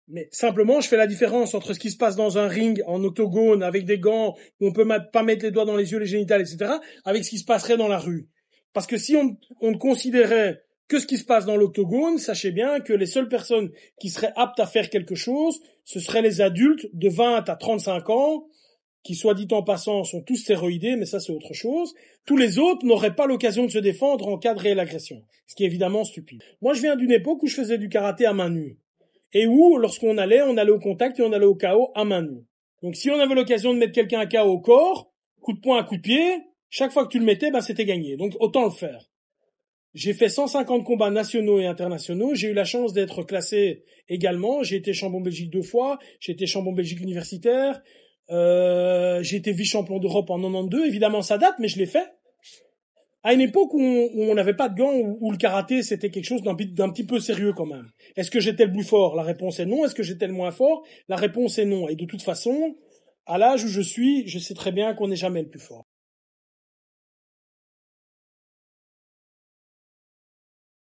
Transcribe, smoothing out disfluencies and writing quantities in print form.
Mais simplement, je fais la différence entre ce qui se passe dans un ring en octogone avec des gants où on peut pas mettre les doigts dans les yeux, les génitales, etc., avec ce qui se passerait dans la rue. Parce que si on ne considérait que ce qui se passe dans l'octogone, sachez bien que les seules personnes qui seraient aptes à faire quelque chose, ce seraient les adultes de 20 à 35 ans, qui, soit dit en passant, sont tous stéroïdés, mais ça c'est autre chose. Tous les autres n'auraient pas l'occasion de se défendre en cas de réelle agression. Ce qui est évidemment stupide. Moi, je viens d'une époque où je faisais du karaté à main nue. Et où, lorsqu'on allait au contact et on allait au KO à main nue. Donc si on avait l'occasion de mettre quelqu'un à KO au corps, coup de poing, coup de pied, chaque fois que tu le mettais, c'était gagné. Donc autant le faire. J'ai fait 150 combats nationaux et internationaux. J'ai eu la chance d'être classé également. J'ai été champion Belgique 2 fois. J'ai été champion Belgique universitaire. J'ai été vice-champion d'Europe en 92. Évidemment, ça date, mais je l'ai fait. À une époque où on n'avait pas de gants, où le karaté c'était quelque chose d'un petit peu sérieux quand même. Est-ce que j'étais le plus fort? La réponse est non. Est-ce que j'étais le moins fort? La réponse est non. Et de toute façon, à l'âge où je suis, je sais très bien qu'on n'est jamais le plus fort.